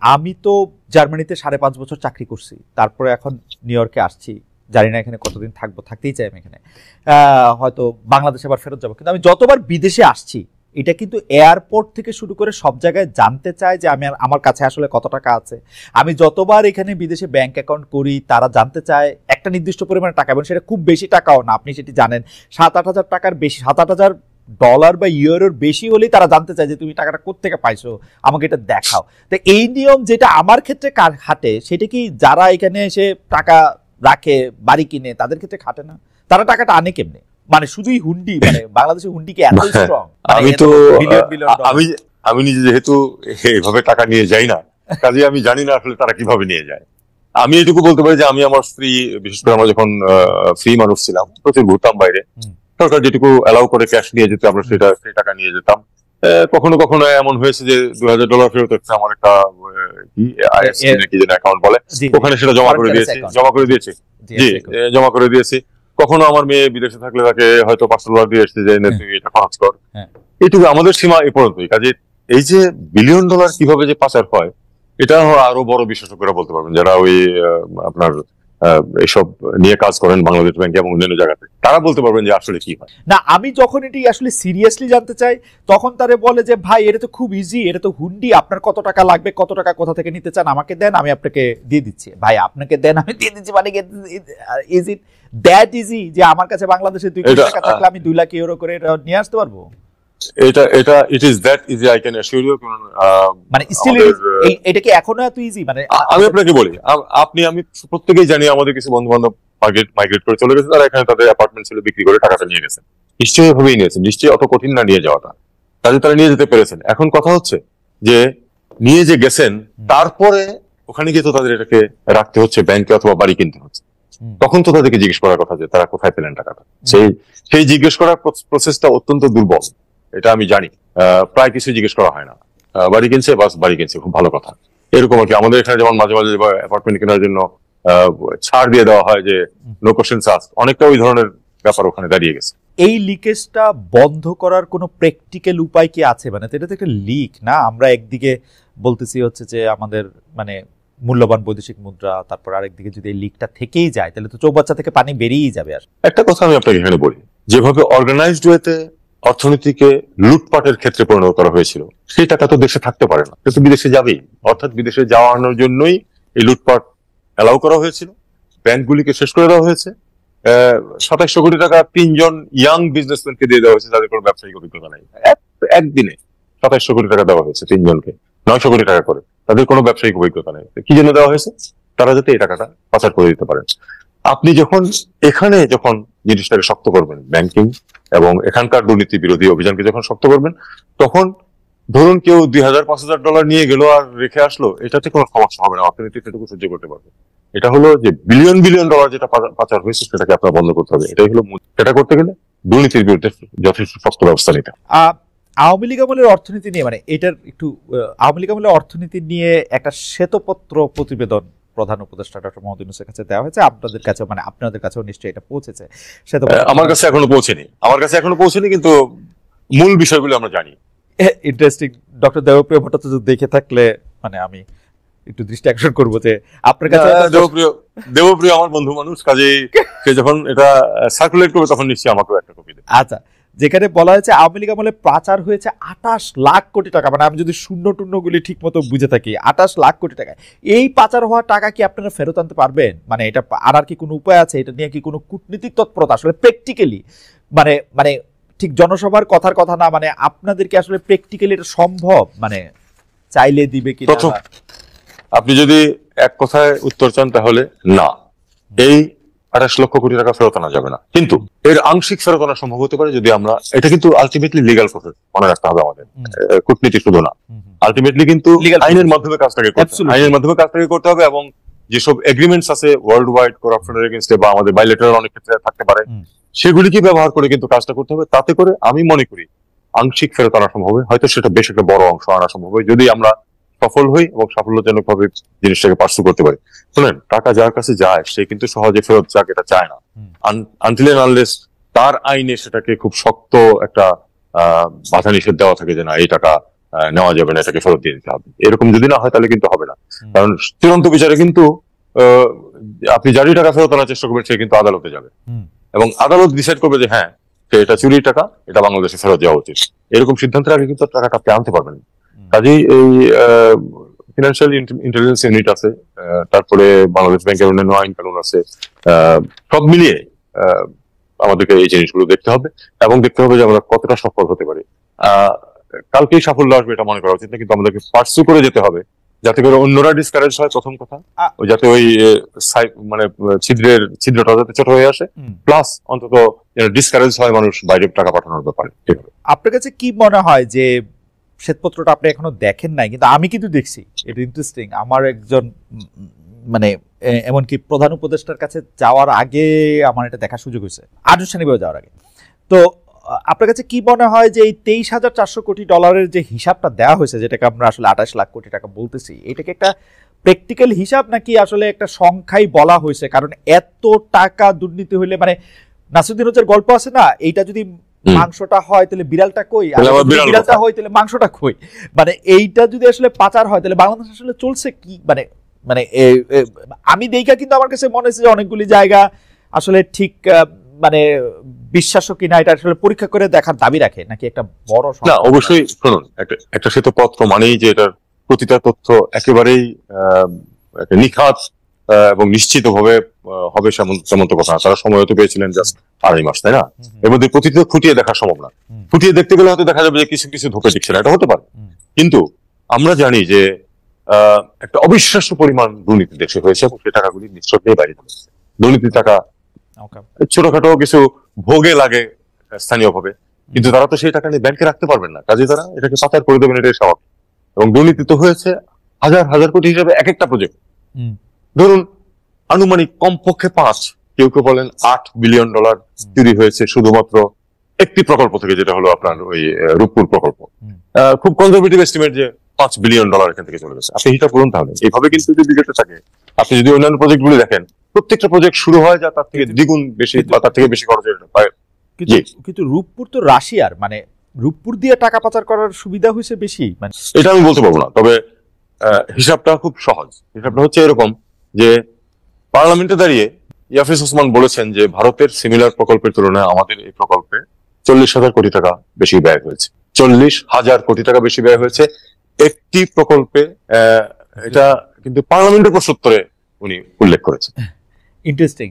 আমি তো জার্মানিতে 5.5 বছর চাকরি করছি, তারপরে এখন নিউ ইয়র্কে আসছি, জানি না এখানে কতদিন থাকবো, থাকতেই চাই আমি এখানে, হয়তো বাংলাদেশে আবার ফেরত যাবো। কিন্তু আমি যতবার বিদেশে আসছি, এটা কিন্তু এয়ারপোর্ট থেকে শুরু করে সব জায়গায় জানতে চায় যে আমার কাছে আসলে কত টাকা আছে। আমি যতবার এখানে বিদেশে ব্যাংক অ্যাকাউন্ট করি, তারা জানতে চায় একটা নির্দিষ্ট পরিমাণে টাকা, এবং সেটা খুব বেশি টাকাও না, আপনি সেটি জানেন, 7-8 হাজার টাকার বেশি, 7-8 হাজার ডলার বা ইউরোর বেশি হলেই তারা জানতে চায় যে তুমি টাকাটা কোত্থেকে পাইছো, আমাকে এটা দেখাও। তো এই নিয়ম যেটা আমার ক্ষেত্রে খাটে, সেটা কি যারা এখানে এসে টাকা রাখে, বাড়ি কিনে, তাদের ক্ষেত্রে খাটে না? তারা টাকাটা আনে কেমনে? মানে শুধুই হুন্ডি, মানে বাংলাদেশের হুন্ডি কি এত স্ট্রং? আমি নিজে যেহেতু এইভাবে টাকা নিয়ে যাই না, কাজে আমি জানি না আসলে তারা কিভাবে নিয়ে যায়। আমি এটুকু বলতে পারি যে আমি আমার স্ত্রী, বিশেষ করে আমরা যখন ফ্রি মানুষ ছিলাম, প্রচুর ঘুরতাম বাইরে, সরকার যেটুকু অ্যালাউ করে ক্যাশ নিয়ে যেতে, আমরা সেই টাকা নিয়ে যেতাম। কখনো কখনো এমন হয়েছে যে $2000 ফেরত হচ্ছে, আমার একটা কি যেন অ্যাকাউন্ট বলে, ওখানে সেটা জমা করে দিয়েছি। জমা করে দিয়েছি। কখনো আমার মেয়ে বিদেশে থাকলে তাকে হয়তো $500 দিয়ে এসেছে যে তুই এটা খরচ কর। এইটুকু আমাদের সীমা এ পর্যন্তই। কাজে এই যে $বিলিয়ন কিভাবে যে পাচার হয়, এটা আরো বড় বিশেষজ্ঞরা বলতে পারবেন, যারা ওই আপনার এসব নিয়ে কাজ করেন বাংলাদেশ ব্যাংকে এবং অন্যান্য জায়গাতে, তারা বলতে পারবেন যে আসলে কি হয়। না, আমি যখন এটি আসলে সিরিয়াসলি জানতে চাই, তখন তারা বলে যে ভাই এটা তো খুব ইজি, এটা তো হুন্ডি, আপনার কত টাকা লাগবে, কত টাকা কোথা থেকে নিতে চান, আমাকে দেন, আমি আপনাকে দিয়ে দিচ্ছি। ভাই আপনাকে দেন, আমি দিয়ে দিচ্ছি, মানে ইজ ইট দ্যাট ইজি যে আমার কাছে বাংলাদেশে 2 কোটি টাকা থাকলে আমি 2 লাখ ইউরো করে নিয়ে আসতে পারবো? It is that easy, I can assure you. মানে স্টিল এটা কি এখনো এত ইজি? মানে আমি আপনাকে বলি, আমি প্রত্যেকেই জানি আমাদের কিছু বন্ধু বান্ধব মাইগ্রেট করে চলে গেছে, তারা এখানে তাদের অ্যাপার্টমেন্ট ছিল বিক্রি করে টাকাটা নিয়ে গেছেন। নিশ্চয়ই এভাবেই নিয়েছেন, নিশ্চয়ই অত কঠিন না নিয়ে যাওয়াটা, কাজে তারা নিয়ে যেতে পেরেছেন। এখন কথা হচ্ছে যে নিয়ে যে গেছেন, তারপরে ওখানে গিয়ে তো তাদের এটাকে রাখতে হচ্ছে ব্যাংকে অথবা বাড়ি কিনতে হচ্ছে। তখন তো তাদেরকে জিজ্ঞেস করার কথা যে তারা কোথায় পেলেন টাকাটা। সেই জিজ্ঞেস করার প্রসেসটা অত্যন্ত দুর্বল, এটা আমি জানি। প্রায় কিছু জিজ্ঞেস করা হয় না, বাড়ি কিনছে, বাস বাড়ি কিনছে, খুব ভালো কথা, এরকম আর কি। আমাদের এখানে যেমন মাঝে মাঝে অ্যাপার্টমেন্ট কেনার জন্য ছাড় দিয়ে দেওয়া হয় যে নো কোশ্চেনস আস্কড, অনেকটা ওই ধরনের ব্যাপার ওখানে দাঁড়িয়ে গেছে। এই লিকেজটা বন্ধ করার কোনো প্র্যাকটিক্যাল উপায় কি আছে? মানে এটা তো একটা লিক না, আমরা একদিকে বলতেছি হচ্ছে যে আমাদের মানে মূল্যবান বৈদেশিক মুদ্রা, তারপর আরেকদিকে যদি এই লিকটা থেকেই যায়, তাহলে তো চৌবাচ্চা থেকে পানি বেরিয়েই যাবে। আর একটা কথা আমি আপনাকে এখানে বলি, যেভাবে অর্গানাইজড ওয়েতে অর্থনীতিকে লুটপাটের ক্ষেত্রে পরিণত করা হয়েছিল, সেই টাকা তো দেশে থাকতে পারে না, কিন্তু বিদেশে যাবেই। অর্থাৎ বিদেশে যাওয়ানোর জন্যই এই লুটপাট অ্যালাউ করা হয়েছিল, ব্যাংকগুলিকে শেষ করে দেওয়া হয়েছে। 2700 কোটি টাকা 3 জন ইয়াং বিজনেসম্যানকে দিয়ে দেওয়া হয়েছে, যাদের কোনো ব্যবসায়িক অভিজ্ঞতা নাই। একদিনে 2700 কোটি টাকা দেওয়া হয়েছে 3 জনকে, 900 কোটি টাকা করে, তাদের কোনো ব্যবসায়িক অভিজ্ঞতা নেই। কি জন্য দেওয়া হয়েছে? তারা যাতে এই টাকাটা পাচার করে দিতে পারেন। আপনি যখন এখানে জিনিসটাকে শক্ত করবেন, ব্যাংকিং এবং এখানকার দুর্নীতি বিরোধী অভিযানকে যখন শক্ত করবেন, তখন ধরুন কেউ $2000-5000 নিয়ে গেল আর রেখে আসলো, এটাতে কোনো সমস্যা হবে না, অর্থনীতি সেটুকু সহ্য করতে পারবে। এটা হলো যে বিলিয়ন ডলার যেটা পাচার হয়েছে, সেটাকে আপনার বন্ধ করতে হবে। এটাই হলো, সেটা করতে গেলে দুর্নীতির বিরুদ্ধে যথেষ্ট শক্ত ব্যবস্থা নিতে। আওয়ামী লীগ আমলের অর্থনীতি নিয়ে, মানে এটার একটু আওয়ামী লীগ আমলের অর্থনীতি নিয়ে একটা শ্বেতপত্র প্রতিবেদন প্রধান উপদেষ্টা ডক্টর মোহাম্মদ ইউনূসের কাছে দেওয়া হয়েছে, আপনাদের কাছে, মানে আপনাদের কাছেও নিশ্চয়ই এটা পৌঁছেছে। আমার কাছে এখনো পৌঁছেনি, কিন্তু মূল বিষয়গুলো আমরা জানি। ইন্টারেস্টিং। ডক্টর দেবপ্রিয় ভট্টাচার্য দেখে থাকলে মানে আমি একটু দৃষ্টি আকর্ষণ করবো যে আপনার কাছে। দেবপ্রিয় আমার বন্ধু মানুষ, কাজেই সে যখন এটা সার্কুলেট করবে তখন নিশ্চয়ই আমাকেও একটা কপি দেবে। আচ্ছা, যেখানে বলা হয়েছে আওয়ামী লীগ আমলে পাচার হয়েছে 28 লাখ কোটি টাকা, মানে আমি যদি শূন্য টুন্যগুলি ঠিক মতো বুঝে থাকি, 28 লাখ কোটি টাকা। এই পাচার হওয়া টাকা কি আপনারা ফেরত আনতে পারবেন? মানে এটা আনার কি কোনো উপায় আছে? এটা নিয়ে কি কোনো কূটনীতিক তৎপরতা আসলে প্র্যাকটিক্যালি, মানে ঠিক জনসভার কথার কথা না, মানে আপনাদের কি আসলে প্র্যাকটিক্যালি এটা সম্ভব? মানে চাইলে দিবে কি? আপনি যদি এক কথায় উত্তর চান তাহলে না, এই 28 লক্ষ কোটি টাকা ফেরত আনা যাবে না, কিন্তু এর আংশিক ফেরত আনা সম্ভব হতে পারে যদি আমরা, এটা কিন্তু আলটিমেটলি লিগ্যাল প্রসেস, মনে রাখতে হবে আমাদের, কূটনীতি শুধু না, আলটিমেটলি কিন্তু আইনের মাধ্যমে কাজটাকে করতে হবে। এবং যেসব এগ্রিমেন্টস আছে ওয়ার্ল্ড ওয়াইড করাপশনের এগেইনস্টে বা আমাদের বাইলেটারাল অনেক ক্ষেত্রে থাকতে পারে, সেগুলিকে ব্যবহার করে কিন্তু কাজটা করতে হবে। তাতে করে আমি মনে করি আংশিক ফেরত আনা সম্ভব হবে, হয়তো সেটা বেশ একটা বড় অংশ আনা সম্ভব হবে যদি আমরা সফল হই এবং সাফল্যজনক ভাবে জিনিসটাকে পার্সু করতে পারি। শুনেন, টাকা যার কাছে যায় সে কিন্তু সহজে ফেরত যাক এটা চায় না, আনটিল এন্ড আনলেস তার আইনে সেটাকে খুব শক্ত একটা বাধা নিষেধ দেওয়া থাকে যে না, এই টাকা নেওয়া যাবে না, এটাকে ফেরত দিয়ে দিতে হবে। এরকম যদি না হয় তাহলে কিন্তু হবে না, কারণ চূড়ান্ত বিচারে কিন্তু আপনি যারই টাকা ফেরত আনার চেষ্টা করবেন সে কিন্তু আদালতে যাবে এবং আদালত ডিসাইড করবে যে হ্যাঁ এটা চুরির টাকা, এটা বাংলাদেশে ফেরত দেওয়া উচিত। এরকম সিদ্ধান্তের আগে কিন্তু টাকাটা আপনি আনতে পারবেন। কাজেই এই ফিনান্সিয়াল ইন্টেলিজেন্স ইউনিট আছে, তারপরে বাংলাদেশ ব্যাংকের অন্যান্য আইন কানুন আছে, সব মিলিয়ে আমাদেরকে এই জিনিসগুলো দেখতে হবে এবং দেখতে হবে যে আমরা কতটা সফল হতে পারি। কালকেই সাফল্য আসবে এটা মনে করা উচিত না, কিন্তু আমাদেরকে পার্সু করে যেতে হবে যাতে করে অন্যরা ডিসকারেজ হয়, প্রথম কথা, যাতে ওই মানে ছিদ্রটা যাতে ছোট হয়ে আসে, প্লাস অন্তত ডিসকারেজ হয় মানুষ বাইরে টাকা পাঠানোর ব্যাপারে। আপনার কাছে কি মনে হয় যে শ্বেতপত্রটা আপনি এখনো দেখেন নাই, কিন্তু আমি কিন্তু দেখছি, এটা ইন্টারেস্টিং। আমার একজন মানে এমনকি প্রধান উপদেষ্টার কাছে যাওয়ার আগে আমার এটা দেখার সুযোগ হয়েছে, আনুষ্ঠানিকভাবে যাওয়ার আগে। তো আপনার কাছে কি মনে হয় যে এই 23,400 কোটি ডলারের যে হিসাবটা দেওয়া হয়েছে, যেটাকে আমরা আসলে 28 লাখ কোটি টাকা বলতেছি, এটাকে একটা প্র্যাকটিক্যাল হিসাব নাকি আসলে একটা সংখ্যাই বলা হয়েছে? কারণ এত টাকা দুর্নীতি হইলে, মানে নাসিরুদ্দিন হজ্জার গল্প আছে না, এইটা যদি মাংসটা হয় তাহলে বিড়ালটা কই, আর বিড়ালটা হয় তাহলে মাংসটা কই, মানে এইটা যদি আসলে পাচার হয় তাহলে বাংলাদেশ আসলে চলছে কি? মানে মানে আমি দেখা কিন্তু আমার কাছে মনে হচ্ছে যে অনেকগুলি জায়গা আসলে ঠিক মানে বিশ্বাস্য কিনা এটা আসলে পরীক্ষা করে দেখার দাবি রাখে নাকি একটা বড় না। অবশ্যই শুনুন, একটা শ্বেতপত্র মানেই যে এটার প্রতিটা তথ্য একেবারেই নিখাত এবং নিশ্চিত ভাবে হবে তেমন তো কথা। তারা সময় হতে পেয়েছিলেন জাস্ট 2.5 মাস, তাই না? এর মধ্যে প্রতিটা খুঁটিয়ে দেখা সম্ভব না। খুঁটিয়ে দেখতে গেলে হয়তো দেখা যাবে যে কিছু কিছু ধোপে দিচ্ছে না, এটা হতে পারে। কিন্তু আমরা জানি যে একটা অবিশ্বাস্য পরিমাণ দুর্নীতি দেশে হয়েছে এবং সেই টাকাগুলি নিঃশব্দে বাইরে যাচ্ছে। দুর্নীতির টাকা ছোটখাটো কিছু ভোগে লাগে স্থানীয়ভাবে, কিন্তু তারা তো সেই টাকা নিয়ে ব্যাংকে রাখতে পারবেন না, কাজে তারা এটাকে পাচার করে দেবেন, এটাই স্বাভাবিক। এবং দুর্নীতি তো হয়েছে হাজার হাজার কোটি হিসাবে এক একটা প্রজেক্ট। ধরুন আনুমানিক কমপক্ষে 5, কেউ কেউ বলেন 8 বিলিয়ন ডলার চুরি হয়েছে শুধুমাত্র একটি প্রকল্প থেকে, যেটা হলো আপনার ওই রূপপুর প্রকল্প। খুব কনজারভেটিভ এস্টিমেট যে 5 বিলিয়ন ডলার এখান থেকে চলে গেছে। আপনি হিসাব করুন তাহলে। এইভাবে কিন্তু যদি যেতে থাকে, আপনি যদি অন্যান্য প্রজেক্ট গুলি দেখেন, প্রত্যেকটা প্রজেক্ট শুরু হয় যা তার থেকে দ্বিগুণ বেশি বা তার থেকে বেশি খরচ হয়। কিন্তু রূপপুর তো রাশিয়ার, মানে রূপপুর দিয়ে টাকা পাচার করার সুবিধা হয়েছে বেশি, মানে এটা আমি বলতে পারবো না। তবে হিসাবটা খুব সহজ। হিসাবটা হচ্ছে এরকম যে পার্লামেন্টে দাঁড়িয়ে ইয়াফিস ওসমান বলেছেন যে ভারতের সিমিলার প্রকল্পের তুলনায় আমাদের এই প্রকল্পে 40,000 কোটি টাকা বেশি ব্যয় হয়েছে। 40,000 কোটি টাকা বেশি ব্যয় হয়েছে একটি প্রকল্পে। এটা কিন্তু পার্লামেন্টের প্রশ্নোত্তরে উনি উল্লেখ করেছেন। ইন্টারেস্টিং।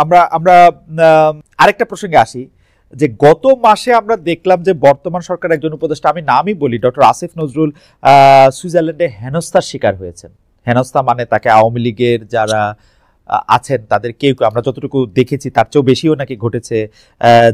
আমরা আরেকটা প্রসঙ্গে আসি, যে গত মাসে আমরা দেখলাম যে বর্তমান সরকার একজন উপদেষ্টা, আমি নামই বলি, ডক্টর আসিফ নজরুল সুইজারল্যান্ডে হেনস্থার শিকার হয়েছেন। হেনস্থা মানে তাকে আওয়ামী লীগের যারা আছেন তাদের কেউ, আমরা যতটুকু দেখেছি তার চেয়েও বেশিও নাকি ঘটেছে।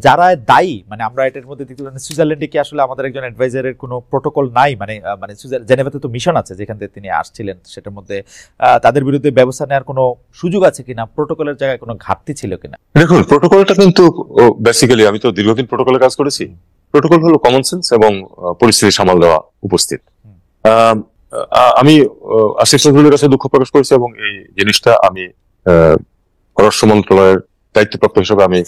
যারা দায়ী, মানে আমরা এটার মধ্যে দেখতে পাচ্ছি সুইজারল্যান্ডে কি আসলে আমাদের একজন অ্যাডভাইজারের কোনো প্রোটোকল নাই, মানে মানে জেনেভাতে তো মিশন আছে যেখান থেকে তিনি আসছিলেন, সেটার মধ্যে তাদের বিরুদ্ধে ব্যবস্থা নেওয়ার কোনো সুযোগ আছে কিনা, প্রোটোকলের জায়গায় কোনো ঘাটতি ছিল কিনা? দেখুন, প্রোটোকলটা কিন্তু বেসিক্যালি, আমি তো দীর্ঘদিন প্রোটোকলে কাজ করেছি। প্রোটোকল হলো কমন সেন্স এবং পরিস্থিতি সামাল দেওয়া উপস্থিত। আমি আসিফ নজরুলের কাছে দুঃখ প্রকাশ করেছি এবং এই জিনিসটা আমি পররাষ্ট্র মন্ত্রণালয়ের দায়িত্বপ্রাপ্ত হিসেবে আমি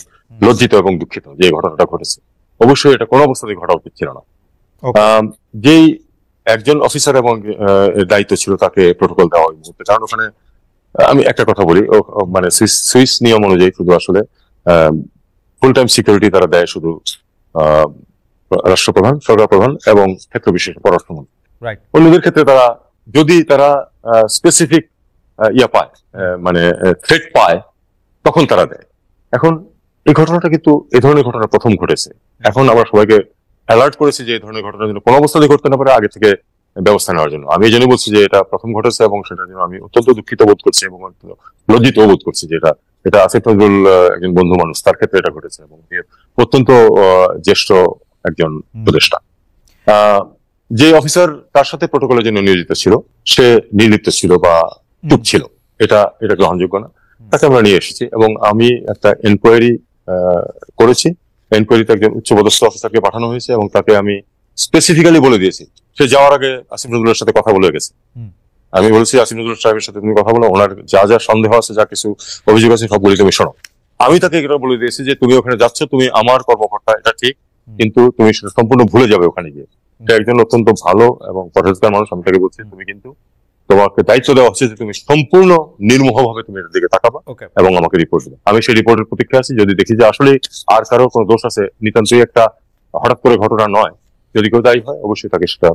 লজ্জিত এবং দুঃখিত যে ঘটনাটা ঘটেছে। অবশ্যই এটা কোনো অবস্থাতেই ঘটা উচিত ছিল না। যেই একজন অফিসার এবং দায়িত্ব ছিল তাকে প্রোটোকল দেওয়া ওই মুহূর্তে, কারণ ওখানে আমি একটা কথা বলি, মানে সুইস নিয়ম অনুযায়ী শুধু আসলে ফুল টাইম সিকিউরিটি তারা দেয় শুধু রাষ্ট্রপ্রধান, সরকার প্রধান এবং ক্ষেত্র বিশেষ পররাষ্ট্রমন্ত্রী। অন্যদের ক্ষেত্রে তারা যদি তারা স্পেসিফিক পায়, মানে থ্রেট পায়, তখন তারা দেয়। এখন এই ঘটনাটা কিন্তু এই ধরনের ঘটনা প্রথম ঘটেছে। এখন আমরা সবাইকে অ্যালার্ট করেছি যে এই ধরনের ঘটনা যেন কোনো অবস্থাতেই ঘটতে না পারে, আগে থেকে ব্যবস্থা নেওয়ার জন্য। আমি এই জন্য বলছি যে এটা প্রথম ঘটেছে এবং সেটার জন্য আমি অত্যন্ত দুঃখিত বোধ করছি এবং লজ্জিত বোধ করছি যে এটা আসিফ নজরুল একজন বন্ধু মানুষ, তার ক্ষেত্রে এটা ঘটেছে এবং অত্যন্ত জ্যেষ্ঠ একজন উপদেষ্টা। যে অফিসার তার সাথে প্রোটোকলের জন্য নিয়োজিত ছিল সে নির্লিপ্ত ছিল বা চুপ ছিল, এটা গ্রহণযোগ্য না। তাকে আমরা নিয়ে এসেছি এবং আমি একটা এনকোয়ারি করেছি। এনকোয়ারিতে একজন উচ্চপদস্থ অফিসারকে পাঠানো হয়েছে এবং তাকে আমি স্পেসিফিক্যালি বলে দিয়েছি, সে যাওয়ার আগে আসিফ নজরুলের সাথে কথা বলে গেছে। আমি বলেছি আসিফ নজরুল সাহেবের সাথে তুমি কথা বলো, ওনার যা যা সন্দেহ আছে, যা কিছু অভিযোগ আছে সবগুলি তুমি শোনো। আমি তাকে এটা বলে দিয়েছি যে তুমি ওখানে যাচ্ছ, তুমি আমার কর্মকর্তা, এটা ঠিক, কিন্তু তুমি সম্পূর্ণ ভুলে যাবে ওখানে গিয়ে। সে একজন অত্যন্ত ভালো এবং পরিষ্কার মানুষ। আমি তাকে বলছি তুমি কিন্তু তোমাকে দায়িত্ব দেওয়া হচ্ছে যে তুমি সম্পূর্ণ নির্মোহভাবে তুমি এটার দিকে তাকাবা ওকে এবং আমাকে রিপোর্ট দেবে। আমি সেই রিপোর্টের প্রতীক্ষা আছি। যদি দেখি যে আসলে আর কারো কোনো দোষ আছে, নিতান্তই একটা হঠাৎ করে ঘটনা নয়, যদি কেউ দায়ী হয় অবশ্যই তাকে সেটা